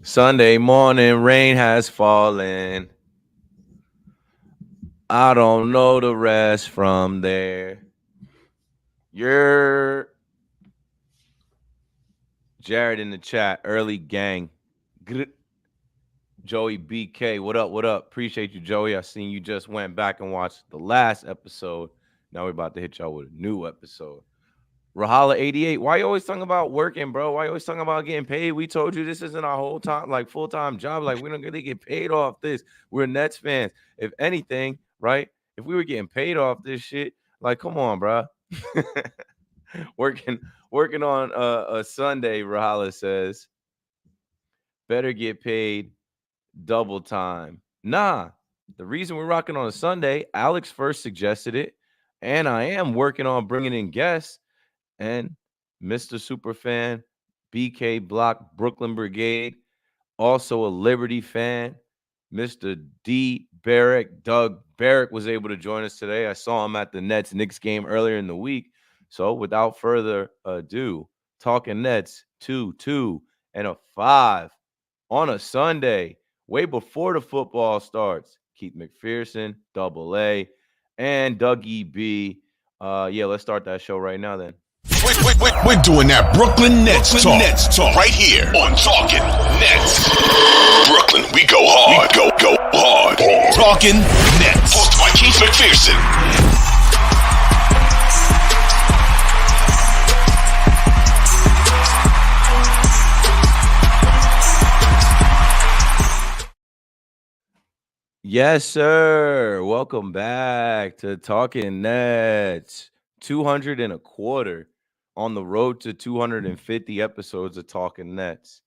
Sunday morning, rain has fallen. I don't know the rest from there. You're Jared in the chat, early gang. Joey BK, what up? What up? Appreciate you, Joey. I seen you just went back and watched the last episode. Now we're about to hit y'all with a new episode. Rahala88, why you always talking about working, bro? Why you always talking about getting paid? We told you this isn't our whole time, like full-time job. Like, we don't really get paid off this. We're Nets fans. If anything, right? If we were getting paid off this shit, like, come on, bro. working working on a Sunday, Rahala says, better get paid double time. Nah, the reason we're rocking on a Sunday, Alex first suggested it, and I am working on bringing in guests. And Mr. Superfan, BK Block, Brooklyn Brigade, also a Liberty fan. Mr. D. Barrick, Doug Barrick was able to join us today. I saw him at the Nets-Knicks game earlier in the week. So without further ado, Talkin Nets 2-2 and a 5 on a Sunday, way before the football starts. Keith McPherson, Double A, and Dougie B. Let's start that show right now then. We're doing that Brooklyn Nets talk right here on Talkin Nets. Brooklyn, we go hard. Go hard. Talkin Nets. Hosted by Keith McPherson. Yes, sir. Welcome back to Talkin Nets. 200 and a quarter on the road to 250 episodes of Talkin Nets.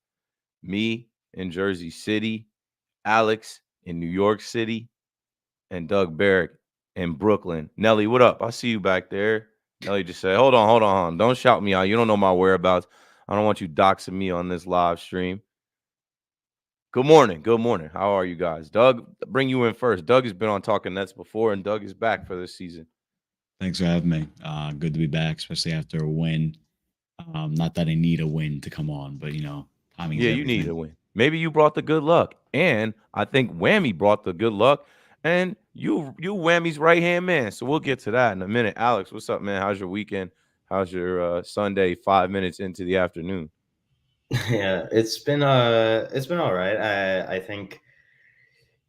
Me in Jersey City, Alex in New York City, and Doug Barrick in Brooklyn. Nelly, what up? I see you back there. Nelly just said, hold on. Don't shout me out. You don't know my whereabouts. I don't want you doxing me on this live stream. Good morning. How are you guys? Doug, bring you in first. Doug has been on Talkin Nets before, and Doug is back for this season. Thanks for having me. Good to be back, especially after a win. Not that I need a win to come on, but timing is everything. You need a win. Maybe you brought the good luck, and I think Whammy brought the good luck, and you Whammy's right hand man. So we'll get to that in a minute. Alex, what's up, man? How's your weekend? How's your Sunday? 5 minutes into the afternoon. Yeah, it's been all right. I think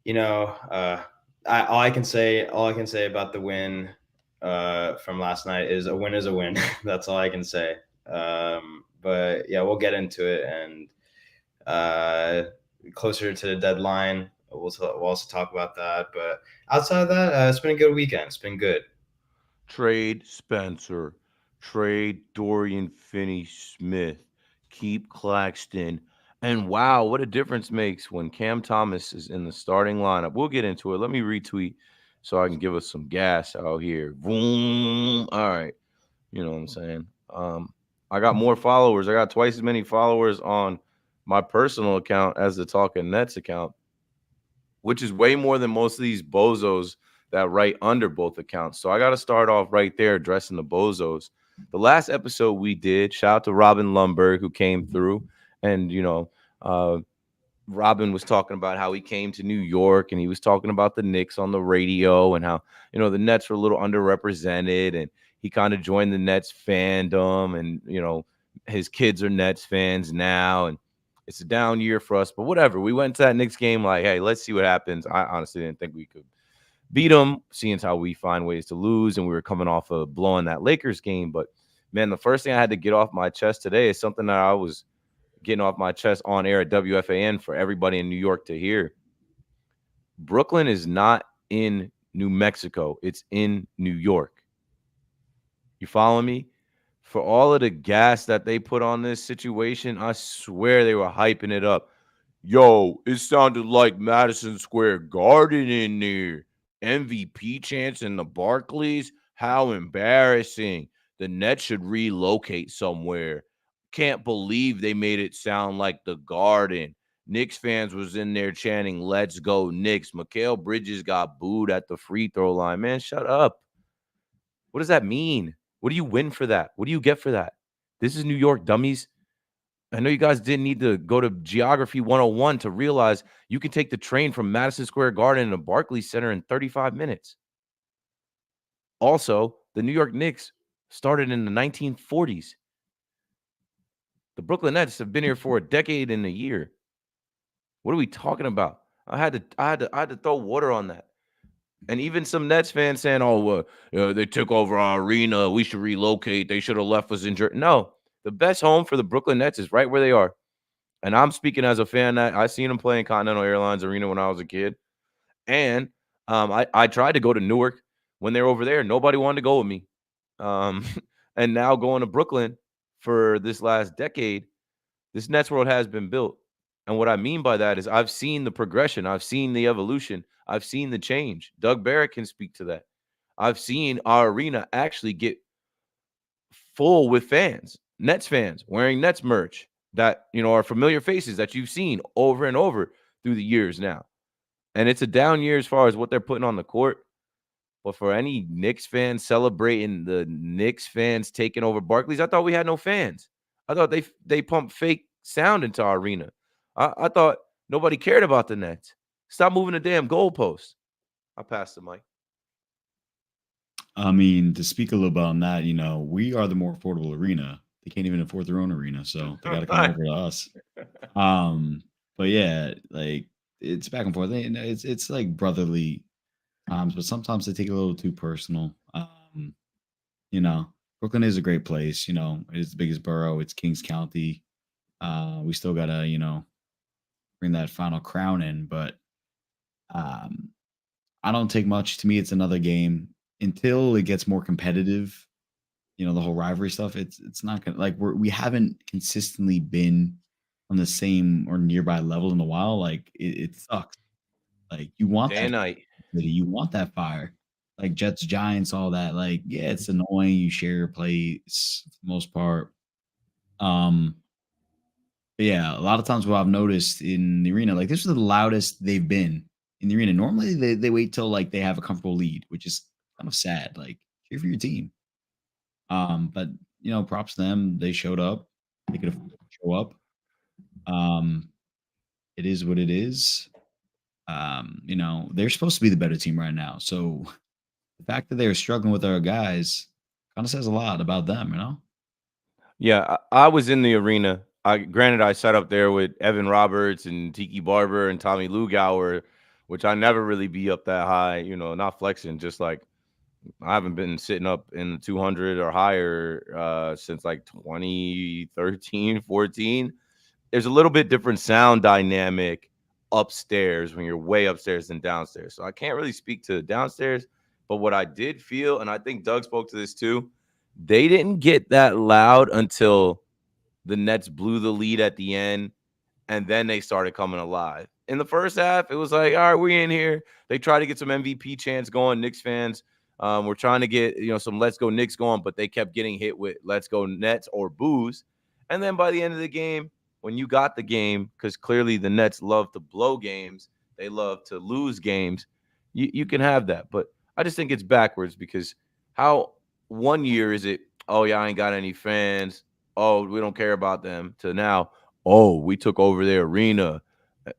all I can say about the win from last night is a win is a win. That's all I can say. But yeah, we'll get into it, and closer to the deadline, we'll also talk about that. But outside of that, it's been a good weekend. It's been good. Trade Spencer, trade Dorian Finney-Smith, keep Claxton, and wow, what a difference makes when Cam Thomas is in the starting lineup. We'll get into it. Let me retweet so I can give us some gas out here. Boom. All right. You know what I'm saying? I got more followers. I got twice as many followers on my personal account as the Talkin Nets account, which is way more than most of these bozos that write under both accounts. So I got to start off right there addressing the bozos. The last episode we did, shout out to Robin Lundberg who came through, and Robin was talking about how he came to New York, and he was talking about the Knicks on the radio, and how the Nets were a little underrepresented, and he kind of joined the Nets fandom, and his kids are Nets fans now, and it's a down year for us, but whatever. We went to that Knicks game like, hey, let's see what happens. I honestly didn't think we could beat them, seeing how we find ways to lose, and we were coming off of blowing that Lakers game. But, man, the first thing I had to get off my chest today is something that I was getting off my chest on air at WFAN for everybody in New York to hear. Brooklyn is not in New Mexico. It's in New York. You follow me? For all of the gas that they put on this situation, I swear they were hyping it up. Yo, it sounded like Madison Square Garden in there. MVP chance in the Barclays? How embarrassing. The Nets should relocate somewhere. Can't believe they made it sound like the Garden. Knicks fans was in there chanting, let's go Knicks. Mikal Bridges got booed at the free throw line. Man, shut up. What does that mean? What do you win for that? What do you get for that? This is New York, dummies. I know you guys didn't need to go to Geography 101 to realize you can take the train from Madison Square Garden to Barclays Center in 35 minutes. Also, the New York Knicks started in the 1940s. The Brooklyn Nets have been here for a decade and a year. What are we talking about? I had to throw water on that. And even some Nets fans saying, "Oh, well, they took over our arena. We should relocate. They should have left us in." No, the best home for the Brooklyn Nets is right where they are. And I'm speaking as a fan that I seen them play in Continental Airlines Arena when I was a kid. And I tried to go to Newark when they were over there. Nobody wanted to go with me. Um, and now going to Brooklyn for this last decade, this Nets world has been built. And what I mean by that is I've seen the progression. I've seen the evolution. I've seen the change. Doug Barrett can speak to that. I've seen our arena actually get full with fans, Nets fans wearing Nets merch that, are familiar faces that you've seen over and over through the years now. And it's a down year as far as what they're putting on the court. But for any Knicks fans celebrating the Knicks fans taking over Barclays, I thought we had no fans. I thought they pumped fake sound into our arena. I thought nobody cared about the Nets. Stop moving the damn goalposts. I'll pass the mic. I mean, to speak a little bit on that, we are the more affordable arena. They can't even afford their own arena, so they got to come over to us. But yeah, like it's back and forth. It's like brotherly times, but sometimes they take it a little too personal. You know, Brooklyn is a great place. It's the biggest borough. It's Kings County. We still gotta, bring that final crown in, but um, I don't take much. To me, it's another game until it gets more competitive. The whole rivalry stuff. It's not gonna like we haven't consistently been on the same or nearby level in a while. Like it sucks. Like you want Day that, and night. you want that fire. Like Jets, Giants, all that. Like yeah, it's annoying. You share your plays for the most part. Um, but yeah, a lot of times what I've noticed in the arena, like this was the loudest they've been in the arena. Normally they wait till like they have a comfortable lead, which is kind of sad. Like cheer for your team. But props to them. They showed up. They could show up. Um, it is what it is. They're supposed to be the better team right now. So the fact that they're struggling with our guys kind of says a lot about them. Yeah, I was in the arena. Granted, I sat up there with Evan Roberts and Tiki Barber and Tommy Lugauer, which I never really be up that high, not flexing, just like I haven't been sitting up in the 200 or higher since like 2013, 14. There's a little bit different sound dynamic upstairs when you're way upstairs than downstairs. So I can't really speak to downstairs, but what I did feel, and I think Doug spoke to this too, they didn't get that loud until the Nets blew the lead at the end, and then they started coming alive. In the first half, it was like, all right, we're in here. They tried to get some MVP chants going. Knicks fans were trying to get some Let's Go Knicks going, but they kept getting hit with Let's Go Nets or boos. And then by the end of the game, when you got the game, because clearly the Nets love to blow games, they love to lose games, you can have that. But I just think it's backwards because how one year is it, oh, yeah, I ain't got any fans. Oh, we don't care about them, to now, oh, we took over their arena.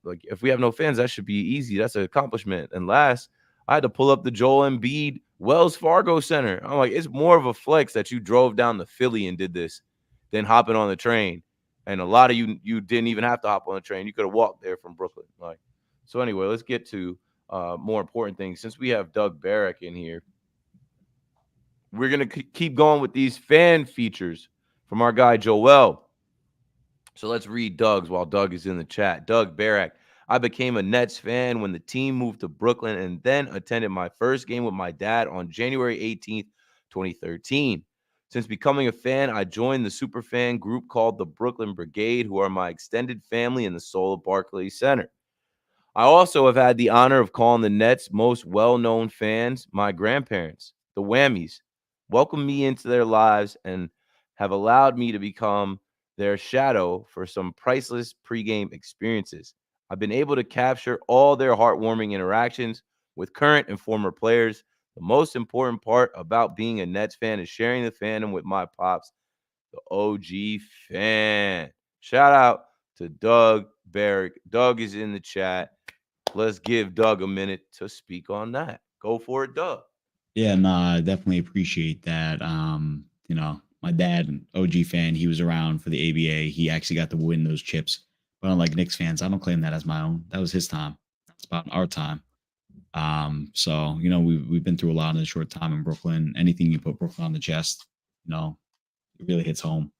Like, if we have no fans, that should be easy. That's an accomplishment. And last, I had to pull up the Joel Embiid Wells Fargo Center. I'm like, it's more of a flex that you drove down to Philly and did this than hopping on the train. And a lot of you didn't even have to hop on the train. You could have walked there from Brooklyn. Like, so anyway, let's get to more important things. Since we have Doug Barrett in here, we're going to keep going with these fan features from our guy Joel. So let's read Doug's while Doug is in the chat. Doug Barrett, I became a Nets fan when the team moved to Brooklyn and then attended my first game with my dad on January 18th, 2013. Since becoming a fan, I joined the superfan group called the Brooklyn Brigade, who are my extended family in the soul of Barclays Center. I also have had the honor of calling the Nets' most well-known fans my grandparents, the Whammies, welcomed me into their lives and have allowed me to become their shadow for some priceless pregame experiences. I've been able to capture all their heartwarming interactions with current and former players. The most important part about being a Nets fan is sharing the fandom with my pops, the OG fan. Shout out to Doug Barrick. Doug is in the chat. Let's give Doug a minute to speak on that. Go for it, Doug. Yeah, no, I definitely appreciate that. My dad, an OG fan, he was around for the ABA. He actually got to win those chips. But unlike Knicks fans, I don't claim that as my own. That was his time. That's about our time. So we've been through a lot in a short time in Brooklyn. Anything you put Brooklyn on the chest, it really hits home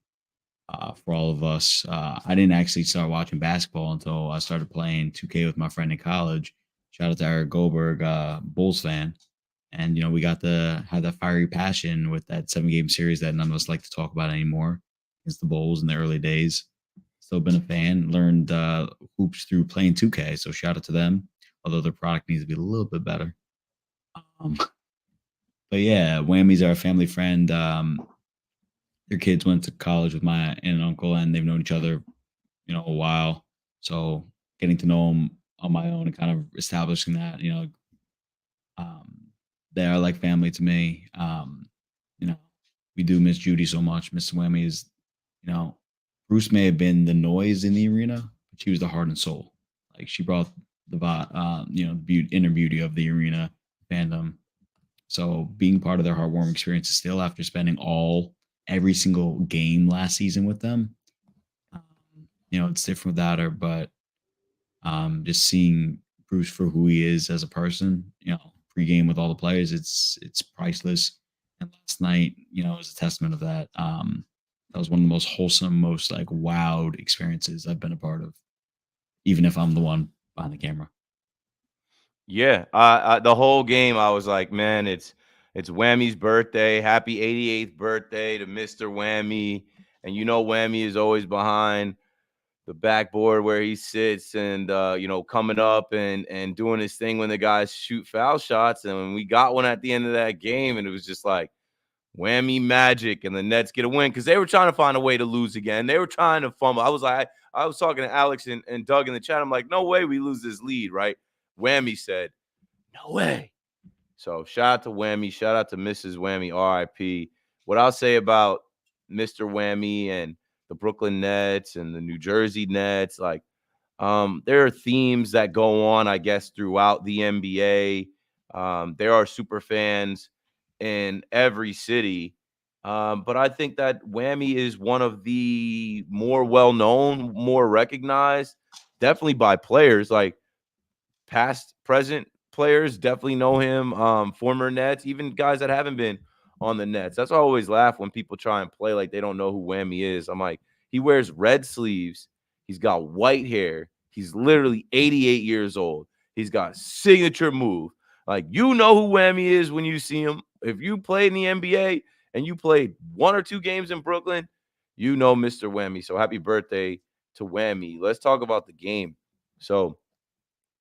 for all of us. I didn't actually start watching basketball until I started playing 2K with my friend in college. Shout out to Eric Goldberg, Bulls fan. And we got to have that fiery passion with that 7-game series that none of us like to talk about anymore against the Bulls in the early days. Still been a fan, learned hoops through playing 2K. So shout out to them, although their product needs to be a little bit better. But yeah, Whammy's our family friend. Their kids went to college with my aunt and uncle, and they've known each other, a while. So getting to know them on my own and kind of establishing that, they are like family to me. We do miss Judy so much. Miss Whammy is, Bruce may have been the noise in the arena, but she was the heart and soul. Like she brought the inner beauty of the arena fandom. So being part of their heartwarming experiences still after spending every single game last season with them, it's different without her, but just seeing Bruce for who he is as a person, pregame with all the players, it's priceless. And last night, was a testament of that. That was one of the most wholesome, most like wowed experiences I've been a part of, even if I'm the one behind the camera. Yeah, the whole game, I was like, man, it's Whammy's birthday. Happy 88th birthday to Mr. Whammy. And Whammy is always behind the backboard where he sits and, coming up and doing his thing when the guys shoot foul shots. And when we got one at the end of that game, and it was just like Whammy magic, and the Nets get a win because they were trying to find a way to lose again. They were trying to fumble. I was talking to Alex and Doug in the chat. I'm like, no way we lose this lead, right? Whammy said, no way. So shout out to Whammy. Shout out to Mrs. Whammy, RIP. What I'll say about Mr. Whammy and the Brooklyn Nets and the New Jersey Nets, like there are themes that go on, I guess, throughout the NBA. There are super fans in every city. But I think that Whammy is one of the more well-known, more recognized, definitely by players. Like past, present players definitely know him. Former Nets, even guys that haven't been on the Nets. That's why I always laugh when people try and play like they don't know who Whammy is. I'm like, he wears red sleeves. He's got white hair. He's literally 88 years old. He's got signature move. Like, who Whammy is when you see him. If you played in the NBA and you played 1 or 2 games in Brooklyn, Mr. Whammy. So happy birthday to Whammy. Let's talk about the game. So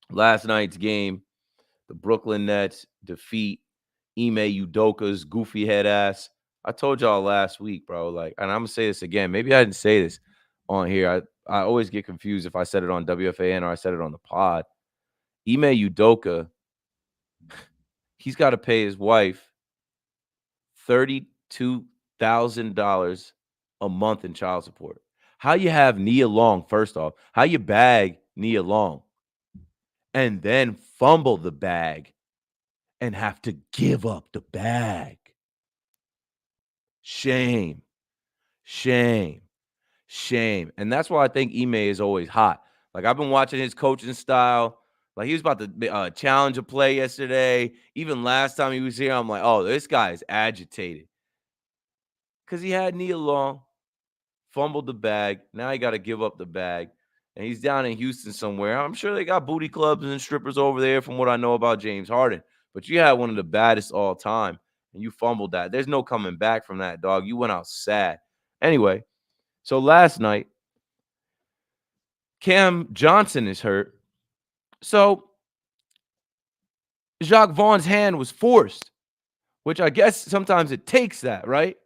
last night's game, the Brooklyn Nets defeat Ime Udoka's goofy head ass. I told y'all last week, bro. Like, and I'm gonna say this again. Maybe I didn't say this on here. I always get confused if I said it on WFAN or I said it on the pod. Ime Udoka, he's got to pay his wife $32,000 a month in child support. How you have Nia Long, first off? How you bag Nia Long and then fumble the bag and have to give up the bag? Shame, shame, shame. And that's why I think Ime is always hot. Like, I've been watching his coaching style. Like, he was about to challenge a play yesterday. Even last time he was here, I'm like, oh, this guy is agitated. Because he had Nia Long, fumbled the bag. Now he got to give up the bag. And he's down in Houston somewhere. I'm sure they got booty clubs and strippers over there from what I know about James Harden. But you had one of the baddest all time, and you fumbled that. There's no coming back from that, dog. You went out sad. Anyway, so last night, Cam Johnson is hurt. So Jacques Vaughn's hand was forced, which I guess sometimes it takes that, right?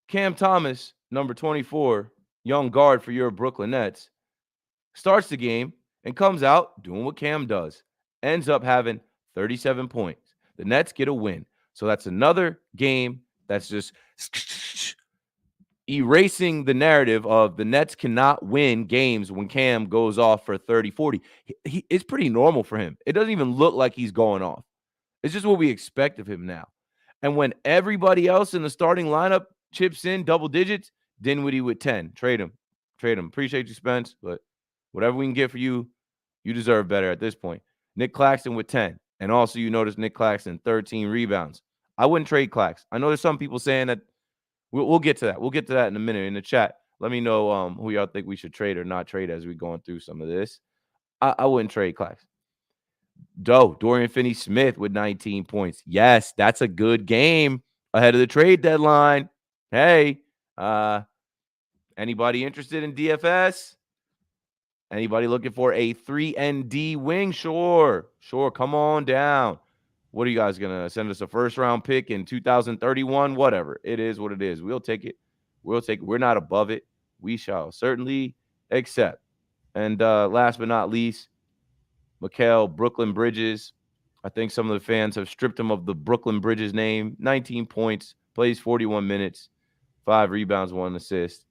Cam Thomas, number 24, young guard for your Brooklyn Nets, starts the game and comes out doing what Cam does. Ends up having 37 points. The Nets get a win. So that's another game that's just erasing the narrative of the Nets cannot win games when Cam goes off for 30, 40. It's pretty normal for him. It doesn't even look like he's going off. It's just what we expect of him now. And when everybody else in the starting lineup chips in double digits, Dinwiddie with 10. Trade him. Trade him. Appreciate you, Spence, but whatever we can get for you, you deserve better at this point. Nick Claxton with 10. And also, you notice Nick Claxton, 13 rebounds. I wouldn't trade Clax. I know there's some people saying that. We'll get to that. We'll get to that in a minute in the chat. Let me know who y'all think we should trade or not trade as we're going through some of this. I wouldn't trade Clax. Dorian Finney-Smith with 19 points. Yes, that's a good game ahead of the trade deadline. Hey, anybody interested in DFS? Anybody looking for a 3-and-D wing? Sure. Come on down. What are you guys going to send us a first-round pick in 2031? Whatever. It is what it is. We'll take it. We're not above it. We shall certainly accept. And last but not least, Mikal Brooklyn Bridges. I think some of the fans have stripped him of the Brooklyn Bridges name. 19 points, plays 41 minutes, 5 rebounds, 1 assist.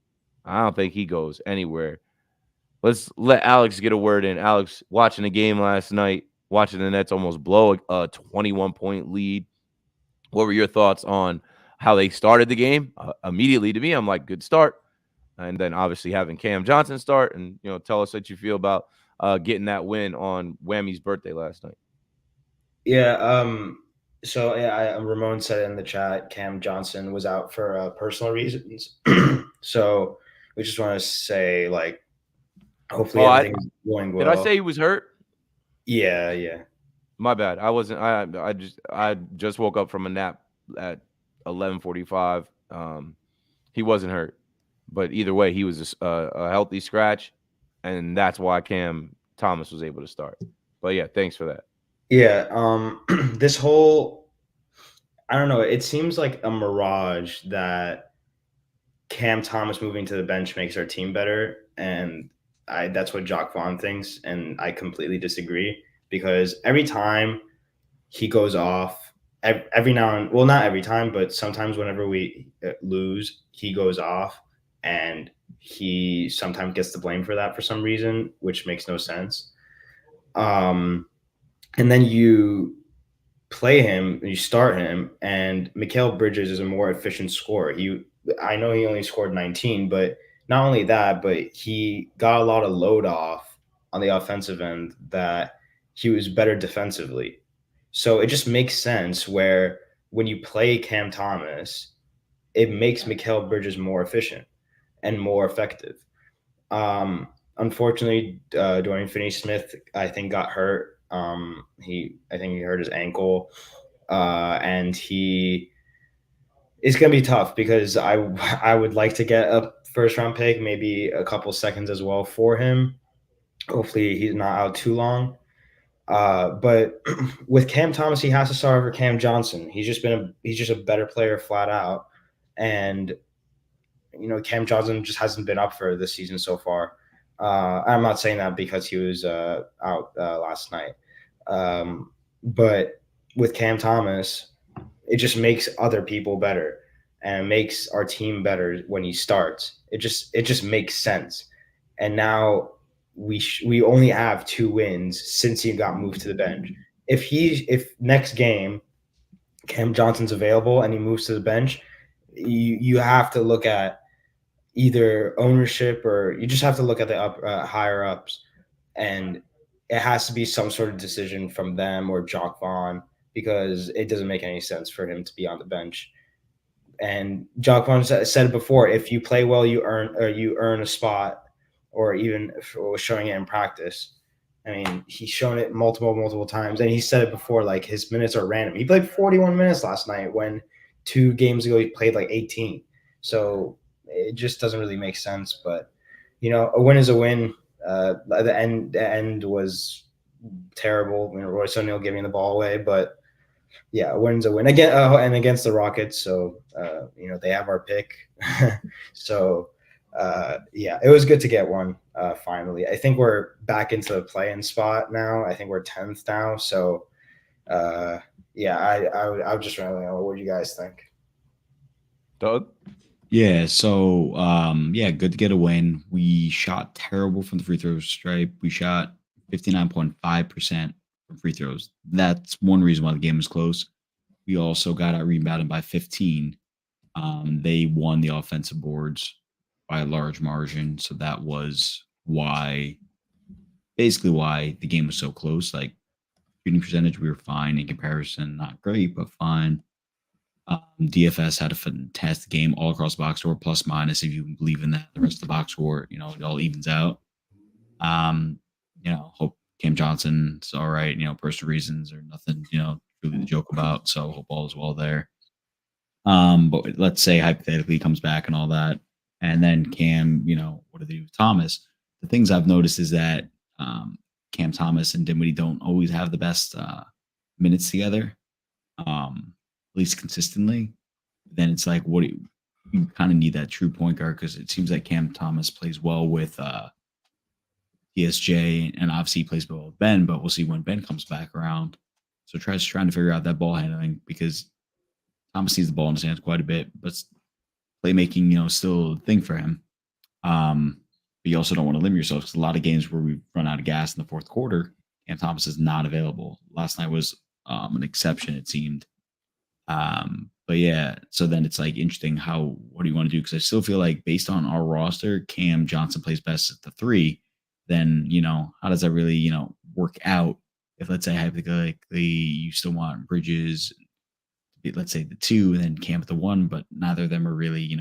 I don't think he goes anywhere. Let's let Alex get a word in. Alex, watching the game last night, watching the Nets almost blow a 21-point lead. What were your thoughts on how they started the game? Immediately to me, I'm like, good start. And then obviously having Cam Johnson start, and tell us what you feel about getting that win on Whammy's birthday last night. Yeah. So Ramon said in the chat, Cam Johnson was out for personal reasons. So we just want to say, like, hopefully everything's going well. Did I say he was hurt? Yeah. My bad. I wasn't. I just woke up from a nap at 11:45. He wasn't hurt, but either way, he was a healthy scratch, and that's why Cam Thomas was able to start. But yeah, thanks for that. Yeah. This whole, I don't know. It seems like a mirage that Cam Thomas moving to the bench makes our team better, and that's what Jacques Vaughn thinks, and I completely disagree, because every time he goes off, every now and, well, not every time, but sometimes whenever we lose, he goes off, and he sometimes gets the blame for that for some reason, which makes no sense. And then you play him, you start him, and Mikal Bridges is a more efficient scorer. I know he only scored 19, but not only that, but he got a lot of load off on the offensive end, that he was better defensively. So it just makes sense where when you play Cam Thomas, it makes Mikal Bridges more efficient and more effective. Unfortunately, Dorian Finney-Smith, I think, got hurt. I think he hurt his ankle, and it's going to be tough, because I would like to get a first round pick, maybe a couple seconds as well for him. Hopefully he's not out too long. But with Cam Thomas, he has to start over Cam Johnson. He's just a better player flat out. And, Cam Johnson just hasn't been up for this season so far. I'm not saying that because he was out last night. But with Cam Thomas, it just makes other people better, and it makes our team better when he starts. It just makes sense. And now we only have 2 wins since he got moved to the bench. If next game Cam Johnson's available and he moves to the bench, you have to look at either ownership, or you just have to look at the higher ups, and it has to be some sort of decision from them or Jacques Vaughn, because it doesn't make any sense for him to be on the bench. And Jacques Vaughn said it before: if you play well, you earn a spot, or even showing it in practice. I mean, he's shown it multiple times, and he said it before, like, his minutes are random. He played 41 minutes last night when 2 games ago he played like 18. So it just doesn't really make sense. But, a win is a win. The end was terrible. Royce O'Neal giving the ball away, but yeah, a win's a win again, and against the Rockets. So they have our pick. So yeah, it was good to get one finally. I think we're back into the play-in spot now. I think we're 10th now. So yeah, I would just really know. What do you guys think? Doug? Yeah, so good to get a win. We shot terrible from the free throw stripe. We shot 59.5% from free throws. That's one reason why the game was close. We also got out rebounded by 15. They won the offensive boards by a large margin. So that was basically why the game was so close. Like shooting percentage, we were fine in comparison. Not great, but fine. DFS had a fantastic game all across the box score, plus minus, if you believe in that. The rest of the box score, it all evens out. Hope Cam Johnson's all right. Personal reasons or nothing, really to joke about. So hope all is well there. But let's say hypothetically he comes back and all that, and then Cam, what do they do with Thomas? The things I've noticed is that Cam Thomas and Dinwiddie don't always have the best minutes together. At least consistently. Then it's like, you kind of need that true point guard, because it seems like Cam Thomas plays well with DSJ, and obviously he plays well with Ben, but we'll see when Ben comes back around. So trying to figure out that ball handling, because Thomas sees the ball in his hands quite a bit, but playmaking, still a thing for him. But you also don't want to limit yourself, because a lot of games where we run out of gas in the fourth quarter, Cam Thomas is not available. Last night was an exception, it seemed. But yeah, so then it's like interesting what do you want to do? Because I still feel like based on our roster, Cam Johnson plays best at the 3. Then, how does that really, work out? If, let's say, hypothetically, you still want Bridges, let's say the 2, and then Cam at the 1, but neither of them are really,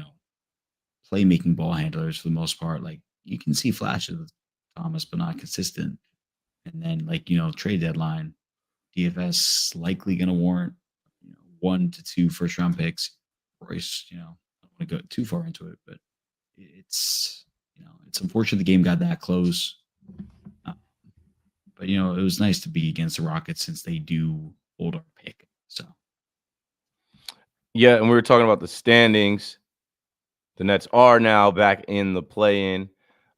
playmaking ball handlers for the most part. Like, you can see flashes with Thomas, but not consistent. And then, trade deadline, DFS likely going to warrant 1 to 2 first round picks. Royce, I don't want to go too far into it, but it's unfortunate the game got that close. But it was nice to be against the Rockets, since they do hold our pick. So yeah, and we were talking about the standings. The Nets are now back in the play-in,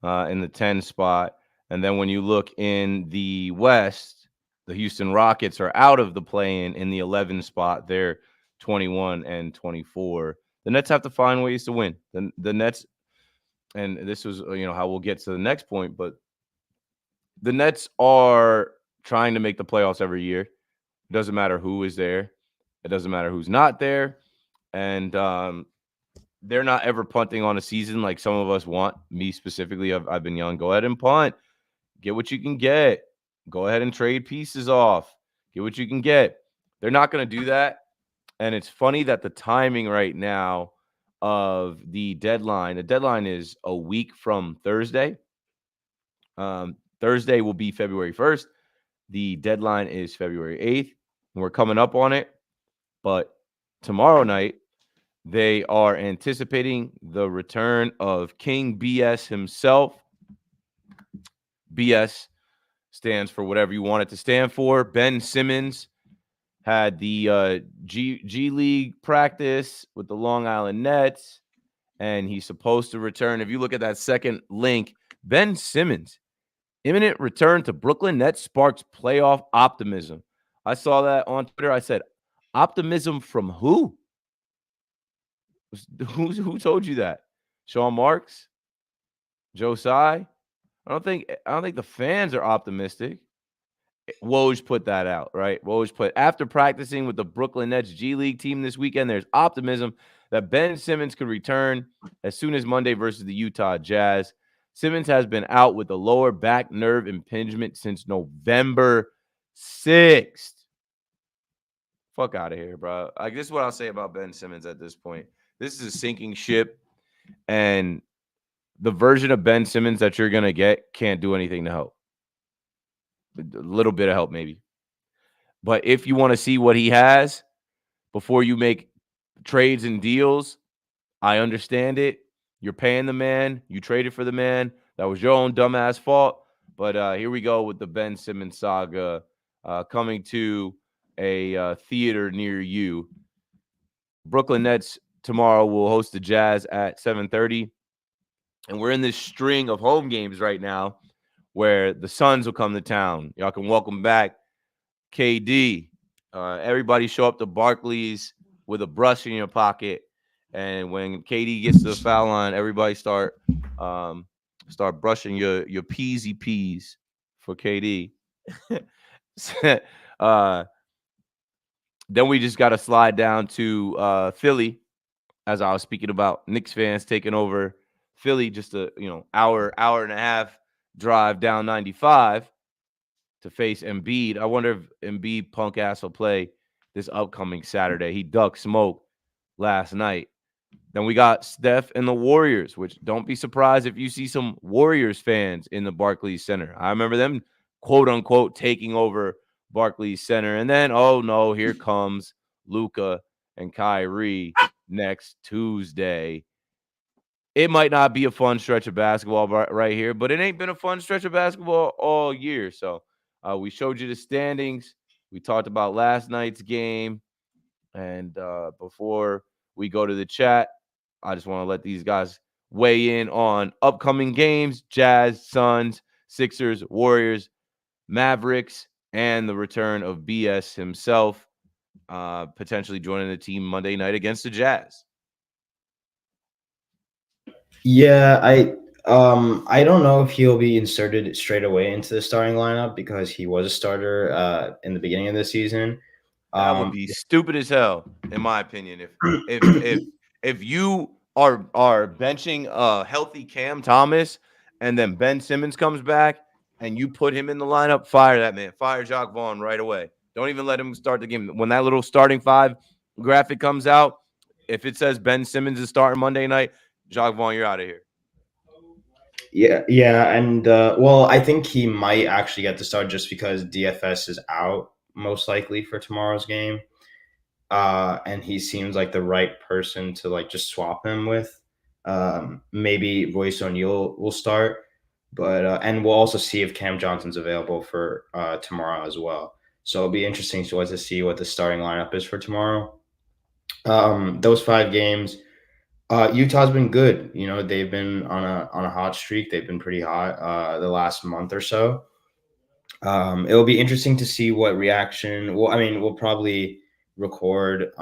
in the 10 spot. And then when you look in the West, the Houston Rockets are out of the play-in in the 11 spot. They're 21 and 24. The Nets have to find ways to win. The Nets, and this was, how we'll get to the next point, but the Nets are trying to make the playoffs every year. It doesn't matter who is there. It doesn't matter who's not there. And they're not ever punting on a season like some of us want. Me specifically, I've been young. Go ahead and punt. Get what you can get. Go ahead and trade pieces off. Get what you can get. They're not going to do that. And it's funny that the timing right now of the deadline is a week from Thursday. Thursday will be February 1st. The deadline is February 8th. And we're coming up on it. But tomorrow night, they are anticipating the return of King BS himself. BS stands for whatever you want it to stand for. Ben Simmons had the G League practice with the Long Island Nets, and he's supposed to return. If you look at that second link, Ben Simmons, imminent return to Brooklyn Nets sparks playoff optimism. I saw that on Twitter. I said, optimism from who? Who told you that? Sean Marks? Joe Tsai? I don't think the fans are optimistic. Woj put that out, right? Woj put, after practicing with the Brooklyn Nets G League team this weekend, there's optimism that Ben Simmons could return as soon as Monday versus the Utah Jazz. Simmons has been out with a lower back nerve impingement since November 6th. Fuck out of here, bro. Like, this is what I'll say about Ben Simmons at this point. This is a sinking ship, and the version of Ben Simmons that you're going to get can't do anything to help. A little bit of help, maybe. But if you want to see what he has before you make trades and deals, I understand it. You're paying the man. You traded for the man. That was your own dumbass fault. But here we go with the Ben Simmons saga coming to a theater near you. Brooklyn Nets tomorrow will host the Jazz at 7:30. And we're in this string of home games right now where the Suns will come to town. Y'all can welcome back KD. Everybody show up to Barclays with a brush in your pocket And when KD gets to the foul line, everybody start brushing your peasy peas for KD. Then we just got to slide down to Philly, as I was speaking about Knicks fans taking over Philly, just a hour and a half drive down 95 to face Embiid. I wonder if Embiid punk ass will play this upcoming Saturday. He ducked smoke last night. Then we got Steph and the Warriors, which don't be surprised if you see some Warriors fans in the Barclays Center. I remember them, quote unquote, taking over Barclays Center. And then, oh no, here comes Luka and Kyrie next Tuesday. It might not be a fun stretch of basketball right here, but it ain't been a fun stretch of basketball all year. So we showed you the standings. We talked about last night's game. And before we go to the chat, I just want to let these guys weigh in on upcoming games: Jazz, Suns, Sixers, Warriors, Mavericks, and the return of BS himself, potentially joining the team Monday night against the Jazz. Yeah, I don't know if he'll be inserted straight away into the starting lineup because he was a starter in the beginning of the season. That would be stupid as hell, in my opinion. If you are benching a healthy Cam Thomas and then Ben Simmons comes back and you put him in the lineup, fire that man. Fire Jacques Vaughn right away. Don't even let him start the game. When that little starting five graphic comes out, if it says Ben Simmons is starting Monday night, Jacques Vaughn, you're out of here. Yeah, and well, I think he might actually get the start just because DFS is out most likely for tomorrow's game, and he seems like the right person to like just swap him with. Maybe Royce O'Neal will start, but and we'll also see if Cam Johnson's available for tomorrow as well. So it'll be interesting to see what the starting lineup is for tomorrow. Those 5 games. Utah's been good. They've been on a hot streak. They've been pretty hot the last month or so. It'll be interesting to see what reaction. Well, I mean, we'll probably record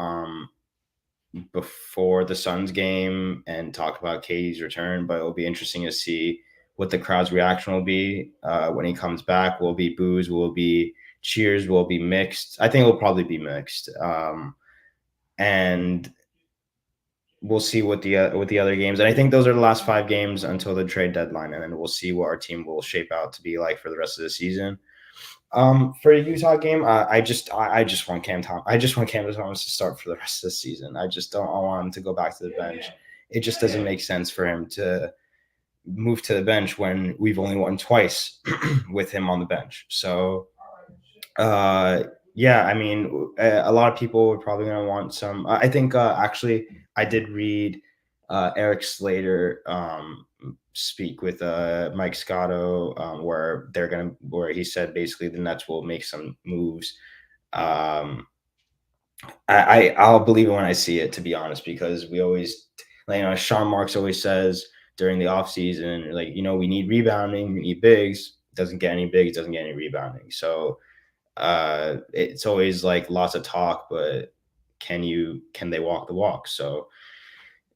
before the Suns game and talk about Katie's return, but it'll be interesting to see what the crowd's reaction will be when he comes back. Will it be boos? Will it be cheers? Will it be mixed? I think it'll probably be mixed. And we'll see what the other games. And I think those are the last 5 games until the trade deadline, and then we'll see what our team will shape out to be like for the rest of the season. For the Utah game, I just want Cam Thomas. I just want Cam Thomas to start for the rest of the season. I just don't want him to go back to the bench. It just doesn't make sense for him to move to the bench when we've only won twice with him on the bench. So, yeah, I mean, a lot of people are probably going to want some. I think actually, I did read Eric Slater speak with Mike Scotto, where he said basically the Nets will make some moves. I'll believe it when I see it, to be honest, because we always, Sean Marks always says during the offseason, we need rebounding, we need bigs. Doesn't get any bigs, doesn't get any rebounding. So it's always like lots of talk, but can they walk the walk? So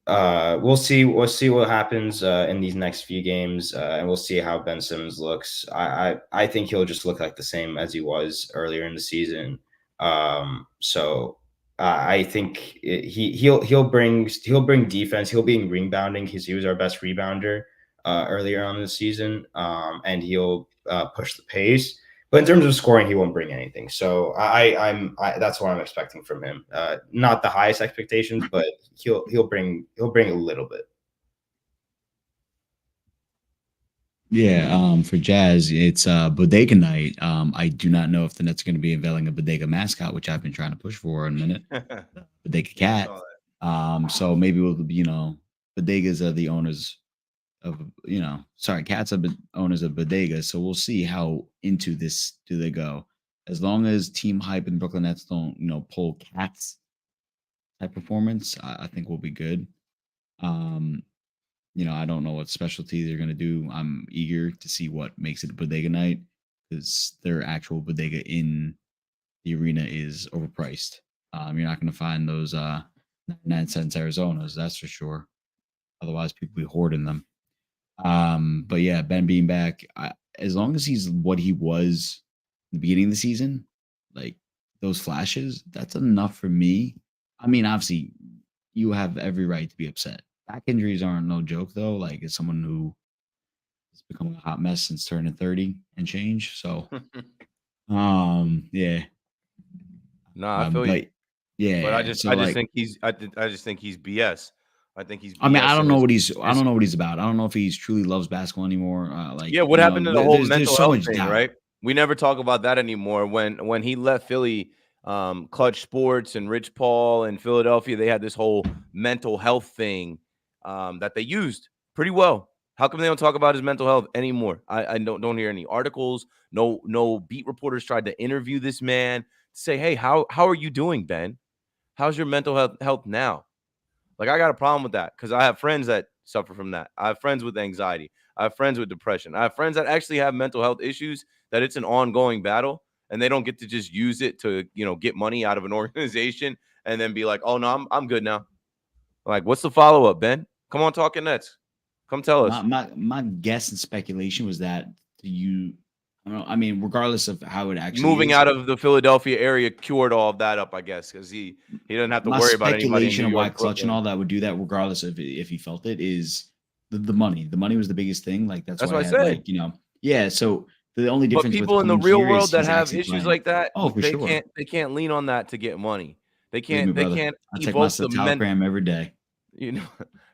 we'll see what happens in these next few games, and we'll see how Ben Simmons looks. I think he'll just look like the same as he was earlier in the season. So I think he'll bring defense. He'll be rebounding because he was our best rebounder earlier on in the season, and he'll push the pace. But in terms of scoring, he won't bring anything. So that's what I'm expecting from him. Not the highest expectations, but he'll bring a little bit. Yeah, for Jazz, it's Bodega night. I do not know if the Nets are going to be unveiling a Bodega mascot, which I've been trying to push for in a minute. Bodega cat. So maybe we'll, Bodegas are the owners of, cats are owners of Bodega. So we'll see how into this do they go. As long as team hype and Brooklyn Nets don't, pull cats type performance, I think we'll be good. I don't know what specialty they're going to do. I'm eager to see what makes it a bodega night because their actual bodega in the arena is overpriced. You're not going to find those Not since Arizona's, that's for sure. Otherwise, people be hoarding them. But yeah, Ben being back, as long as he's what he was in the beginning of the season, like those flashes, that's enough for me. I mean, obviously, you have every right to be upset. Back injuries aren't no joke, though. Like, as someone who has become a hot mess since turning 30 and change. So, yeah. Nah, I feel you. But But yeah, so I just like, think I just think he's BS. I think he's I mean, I BS don't in know his, what he's. I his don't know what he's about. I don't know if he's truly loves basketball anymore. Yeah, what happened to the whole there's mental so health much thing, doubt. right? We never talk about that anymore. When he left Philly, Clutch Sports and Rich Paul in Philadelphia, they had this whole mental health thing that they used pretty well. How come they don't talk about his mental health anymore? I don't hear any articles. No beat reporters tried to interview this man, say, hey, how are you doing, Ben? How's your mental health now? Like, I got a problem with that because I have friends that suffer from that. I have friends with anxiety. I have friends with depression. I have friends that actually have mental health issues, that it's an ongoing battle, and they don't get to just use it to, get money out of an organization and then be like, oh no, I'm good now. Like, what's the follow-up, Ben? Come on, Talking Nets. Come tell My us. my my guess and speculation was that you. I don't know. I mean, regardless of how it actually Moving is, out of the Philadelphia area cured all of that up, I guess, because he doesn't have to my worry about anybody in speculation New of why York, Clutch and Brooklyn. all that would do that, regardless of if he felt it, is the money. The money was the biggest thing. Like that's That's why I what I had said. yeah. So the only But difference with people in the coming real here is world that he's have actually issues playing. like that, Oh, for sure. they can't lean on that to get money. They Believe me, can't they brother. can't I take my evoke the citalopram every day. you know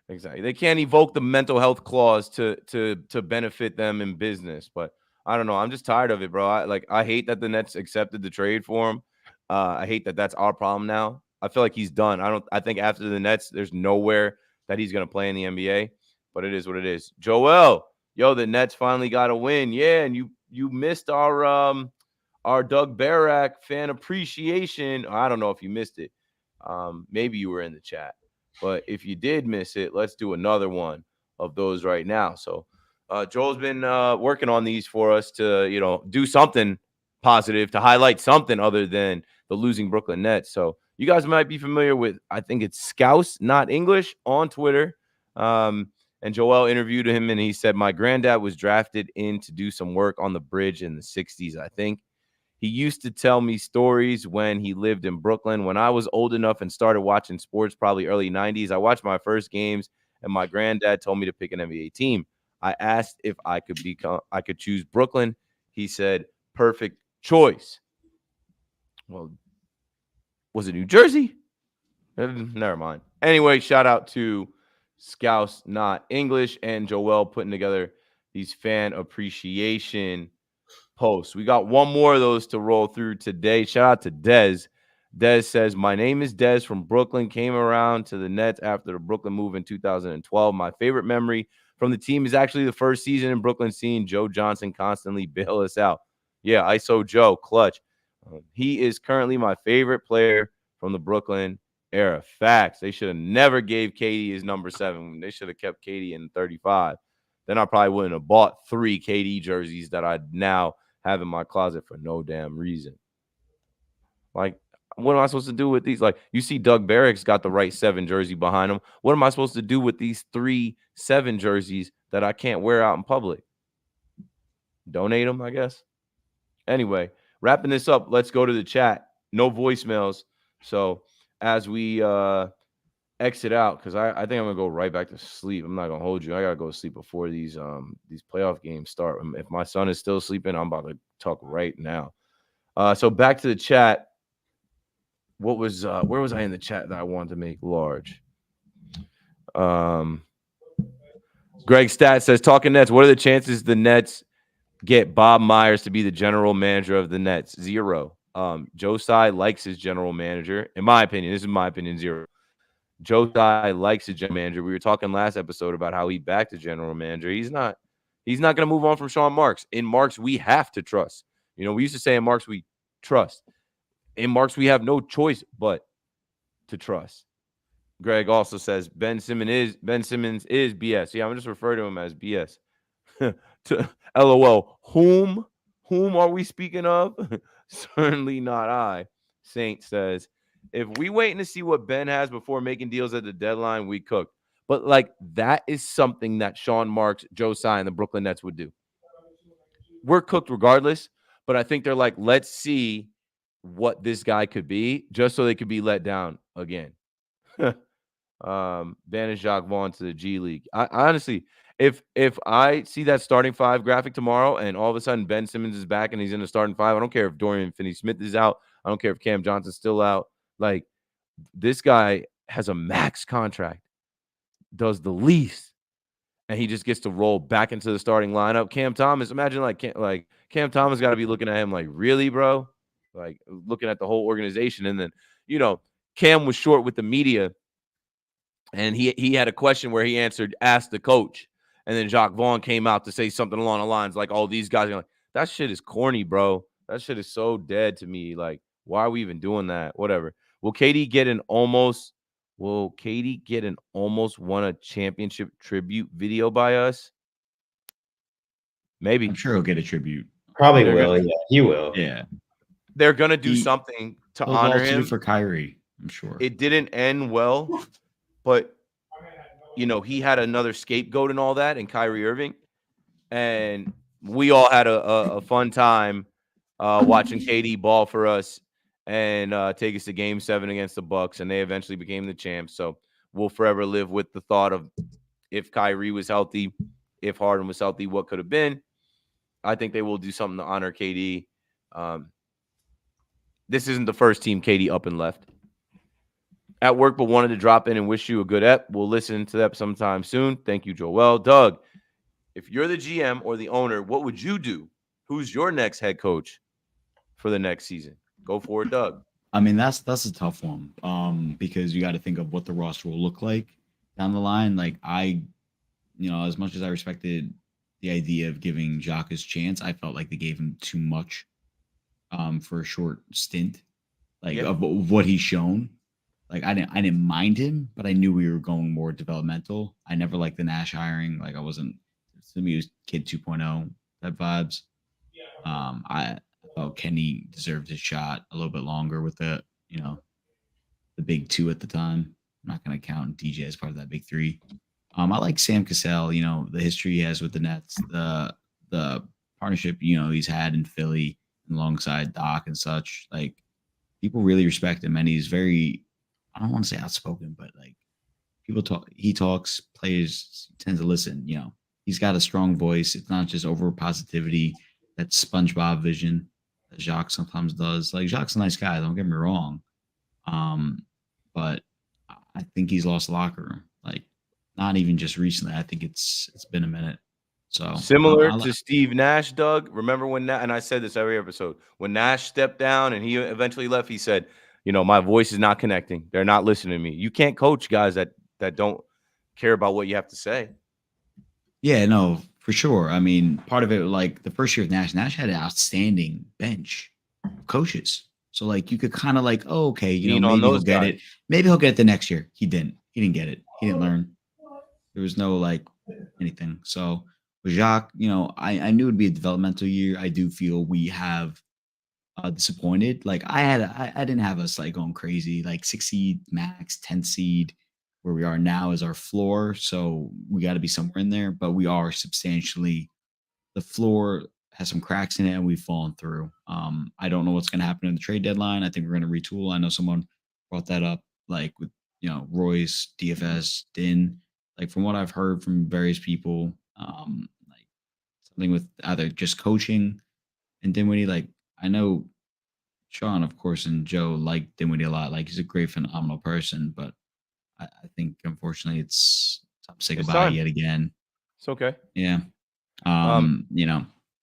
exactly. They can't evoke the mental health clause to benefit them in business. But I don't know. I'm just tired of it, bro. I hate that the Nets accepted the trade for him. I hate that that's our problem now. I feel like he's done. I think after the Nets, there's nowhere that he's gonna play in the NBA. But it is what it is. Joel, yo, the Nets finally got a win. Yeah, and you missed our Doug Barak fan appreciation. I don't know if you missed it. Maybe you were in the chat, but if you did miss it, let's do another one of those right now. So Joel's been working on these for us to, do something positive, to highlight something other than the losing Brooklyn Nets. So you guys might be familiar with, I think it's Scouse, not English, on Twitter. And Joel interviewed him, and he said, my granddad was drafted in to do some work on the bridge in the 60s, I think. He used to tell me stories when he lived in Brooklyn. When I was old enough and started watching sports, probably early 90s, I watched my first games, and my granddad told me to pick an NBA team. I asked if I could choose Brooklyn. He said, perfect choice. Well, was it New Jersey? Never mind. Anyway, shout out to Scouse, not English, and Joel putting together these fan appreciation posts. We got one more of those to roll through today. Shout out to Dez. Dez says, my name is Dez from Brooklyn. Came around to the Nets after the Brooklyn move in 2012. My favorite memory from the team is actually the first season in Brooklyn, seeing Joe Johnson constantly bail us out. Yeah, ISO Joe, clutch. He is currently my favorite player from the Brooklyn era. Facts. They should have never gave KD his number 7. They should have kept KD in 35. Then I probably wouldn't have bought 3 KD jerseys that I now have in my closet for no damn reason. Like, what am I supposed to do with these? Like, you see Doug Barrick's got the right 7 jersey behind him. What am I supposed to do with these 3 7 jerseys that I can't wear out in public? Donate them, I guess. Anyway, wrapping this up, let's go to the chat. No voicemails. So as we exit out, because I think I'm gonna go right back to sleep. I'm not gonna hold you. I gotta go to sleep before these playoff games start. If my son is still sleeping, I'm about to talk right now. So back to the chat. What was where was I in the chat that I wanted to make large? Greg Stat says, Talking Nets, what are the chances the Nets get Bob Myers to be the general manager of the Nets? 0. Joe Tsai likes his general manager. In my opinion, this is my opinion, 0. Joe Tsai likes his general manager. We were talking last episode about how he backed the general manager. He's not going to move on from Sean Marks. In Marks, we have to trust. We used to say in Marks, we trust. In Marks, we have no choice but to trust. Greg also says Ben Simmons is BS. Yeah, I'm just referring to him as BS. To LOL. Whom are we speaking of? Certainly not I. Saint says, if we waiting to see what Ben has before making deals at the deadline, we cook. But like that is something that Sean Marks, Joe Tsai, and the Brooklyn Nets would do. We're cooked regardless, but I think they're like, let's see what this guy could be, just so they could be let down again. Banish Jacques Vaughn to the G League. I honestly, if I see that starting five graphic tomorrow and all of a sudden Ben Simmons is back and he's in the starting five, I don't care if Dorian Finney-Smith is out. I don't care if Cam Johnson's still out. Like, this guy has a max contract, does the least, and he just gets to roll back into the starting lineup. Cam Thomas, imagine Cam Thomas got to be looking at him like, really, bro? Like, looking at the whole organization. And then, Cam was short with the media, and he had a question where he asked the coach, and then Jacques Vaughn came out to say something along the lines like, "Oh, these guys are like, that shit is corny, bro. That shit is so dead to me. Like, why are we even doing that? Whatever." Will KD get an almost won a championship tribute video by us? Maybe. I'm sure he'll get a tribute. Probably will. Yeah, he will. Yeah, they're gonna do something to honor him for Kyrie. I'm sure it didn't end well, but he had another scapegoat and all that, and Kyrie Irving, and we all had a fun time watching KD ball for us and take us to Game 7 against the Bucks, and they eventually became the champs. So we'll forever live with the thought of, if Kyrie was healthy, if Harden was healthy, what could have been. I think they will do something to honor KD. This isn't the first team KD up and left. At work, but wanted to drop in and wish you a good ep. We'll listen to that sometime soon. Thank you, Joel. Doug, if you're the GM or the owner, what would you do? Who's your next head coach for the next season? Go for it, Doug. I mean, that's a tough one, because you got to think of what the roster will look like down the line. Like, as much as I respected the idea of giving Jacques his chance, I felt like they gave him too much for a short stint, of what he's shown. Like, I didn't mind him, but I knew we were going more developmental. I never liked the Nash hiring. Like, I wasn't, to me, it was kid 2.0 type vibes. I thought Kenny deserved his shot a little bit longer with the big two at the time. I'm not going to count DJ as part of that big three. I like Sam Cassell, the history he has with the Nets, the partnership, he's had in Philly alongside Doc and such. Like, people really respect him, and he's very, I don't want to say outspoken, but like, he talks, players tend to listen. He's got a strong voice. It's not just over positivity, that SpongeBob vision that Jacques sometimes does. Like, Jacques' a nice guy, don't get me wrong. But I think he's lost the locker room. Like, not even just recently. I think it's been a minute. So similar to Steve Nash, Doug. Remember when and I said this every episode, when Nash stepped down and he eventually left, he said, my voice is not connecting. They're not listening to me. You can't coach guys that don't care about what you have to say. Yeah, no, for sure. I mean, part of it, like the first year of Nash had an outstanding bench of coaches. So like, you could kind of like, oh, okay, maybe he'll get it. Maybe he'll get it the next year. He didn't get it. He didn't learn. There was no like anything. So with Jacques, I knew it'd be a developmental year. I do feel we have disappointed. Like, I didn't have us like going crazy, like 6 seed max, 10 seed, where we are now is our floor. So we got to be somewhere in there, but we are substantially, the floor has some cracks in it and we've fallen through. I don't know what's going to happen in the trade deadline. I think we're going to retool. I know someone brought that up, like with, Royce, DFS, Din, like from what I've heard from various people, like something with either just coaching and Dinwiddie. Like, I know Sean, of course, and Joe like Dinwiddie a lot. Like, he's a great, phenomenal person, but I think unfortunately it's time to say goodbye yet again. It's okay. Yeah.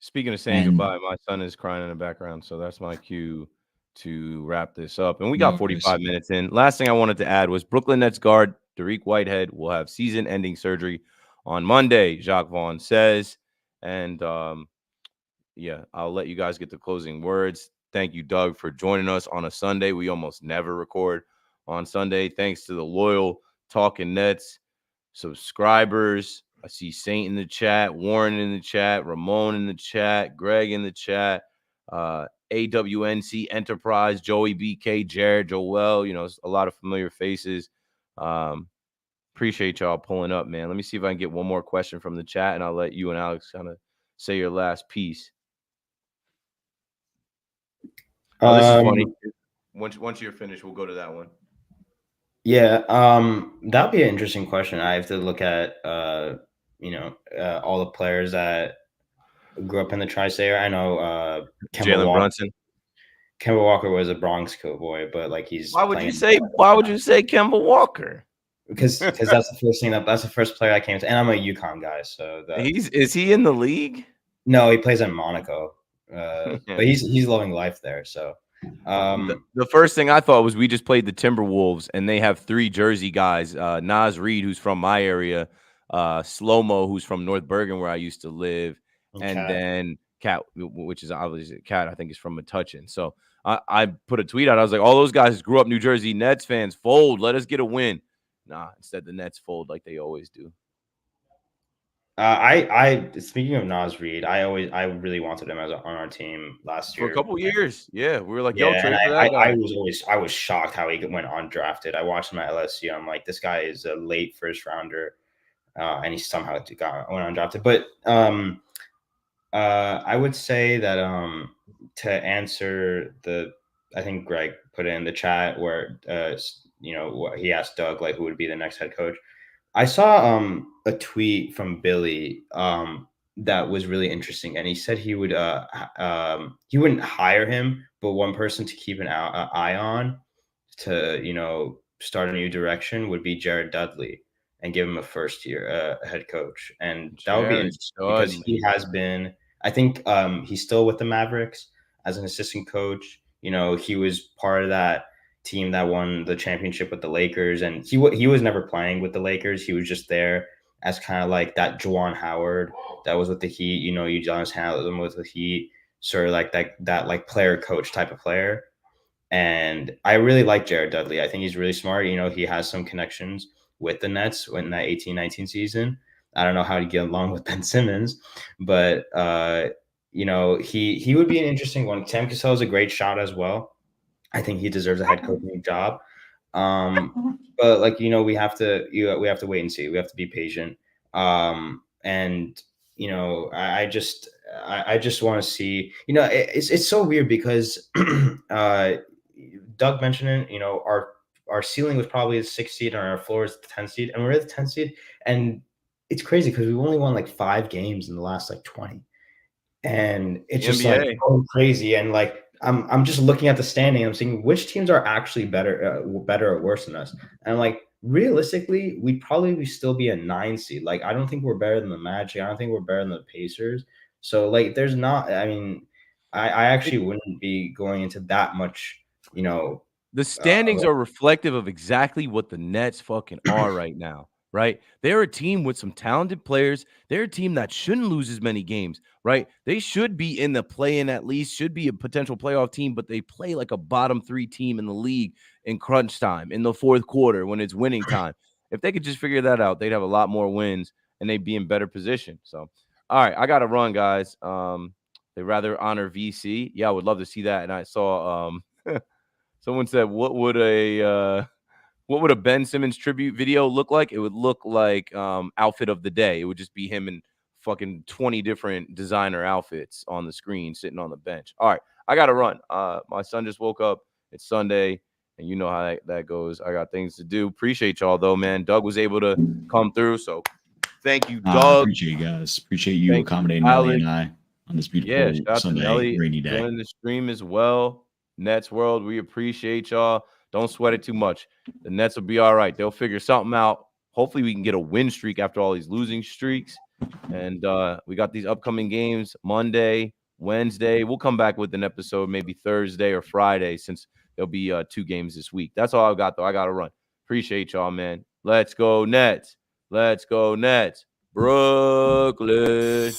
Speaking of saying goodbye, my son is crying in the background, so that's my cue to wrap this up. And we got 45 minutes in. Last thing I wanted to add was Brooklyn Nets guard Dariq Whitehead will have season-ending surgery on Monday, Jacques Vaughn says. And I'll let you guys get the closing words. Thank you, Doug, for joining us on a Sunday. We almost never record on Sunday. Thanks to the loyal Talkin Nets subscribers. I see Saint in the chat, Warren in the chat, Ramon in the chat, Greg in the chat. AWNC Enterprise, Joey BK, Jared, Joel, a lot of familiar faces. Appreciate y'all pulling up, man. Let me see if I can get one more question from the chat, and I'll let you and Alex kind of say your last piece. Oh, this is funny. Once you're finished, we'll go to that one. Yeah, that'd be an interesting question. I have to look at all the players that grew up in the tri-state area. I know Jalen Brunson. Kemba Walker was a Bronx boy, but like he's. Why would you say Kemba Walker? Because that's the first thing that's the first player I came to, and I'm a UConn guy, so is he in the league? No, he plays in Monaco, but he's loving life there. So the first thing I thought was we just played the Timberwolves, and they have 3 Jersey guys: Nas Reed, who's from my area, Slow-Mo, who's from North Bergen, where I used to live, and then Cat, which is obviously Cat, I think is from Metuchen. So I put a tweet out. I was like, all those guys grew up New Jersey Nets fans. Fold. Let us get a win. Nah, instead the Nets fold like they always do. I speaking of Nas Reed, I really wanted him on our team last year for a couple years. Yeah, we were like, yo, trade for that guy. I was shocked how he went undrafted. I watched him at LSU. I'm like, this guy is a late first rounder, and he somehow went undrafted. But I would say that to answer I think Greg put it in the chat where he asked Doug like who would be the next head coach. I saw a tweet from Billy that was really interesting, and he said he wouldn't hire him, but one person to keep an eye on to start a new direction would be Jared Dudley and give him a first year head coach, and that would be interesting because he has been. I think he's still with the Mavericks as an assistant coach. He was part of that team that won the championship with the Lakers, and he was never playing with the Lakers. He was just there as kind of like that Juwan Howard that was with the Heat. Udonis Haslem with the Heat, sort of like that like player coach type of player. And I really like Jared Dudley. I think he's really smart. He has some connections with the Nets in that 18-19 season. I don't know how to get along with Ben Simmons, but he would be an interesting one. Sam Cassell is a great shot as well. I think he deserves a head coaching job. But like we have to wait and see. We have to be patient. And I just want to see. It's so weird because Doug mentioned it. Our ceiling was probably the 6th seed, and our floor is the 10th seed, and we're at the 10th seed, and it's crazy because we've only won like 5 games in the last like 20, and it's just like crazy. And like I'm just looking at the standing. I'm seeing which teams are actually better or worse than us, and I'm like, realistically, we'd probably still be a 9 seed. Like I don't think we're better than the Magic. I don't think we're better than the Pacers. So like, there's not. I mean, I actually wouldn't be going into that much. The standings are reflective of exactly what the Nets fucking are right now. Right? They're a team with some talented players. They're a team that shouldn't lose as many games, right? They should be in the play-in at least, should be a potential playoff team, but they play like a bottom 3 team in the league in crunch time, in the fourth quarter when it's winning time. If they could just figure that out, they'd have a lot more wins and they'd be in better position. So, all right, I got to run, guys. They rather honor VC. Yeah, I would love to see that. And I saw someone said, what would a Ben Simmons tribute video look like? It would look like outfit of the day. It would just be him in fucking 20 different designer outfits on the screen sitting on the bench. All right, I got to run. My son just woke up. It's Sunday, and you know how that goes. I got things to do. Appreciate y'all, though, man. Doug was able to come through, so thank you, Doug. Appreciate you guys. Appreciate you accommodating Ellie and I on this beautiful Sunday rainy day. Joining the stream as well. Nets World, we appreciate y'all. Don't sweat it too much. The Nets will be all right. They'll figure something out. Hopefully we can get a win streak after all these losing streaks. And we got these upcoming games Monday, Wednesday. We'll come back with an episode maybe Thursday or Friday since there'll be 2 games this week. That's all I've got, though. I got to run. Appreciate y'all, man. Let's go Nets. Let's go Nets. Brooklyn.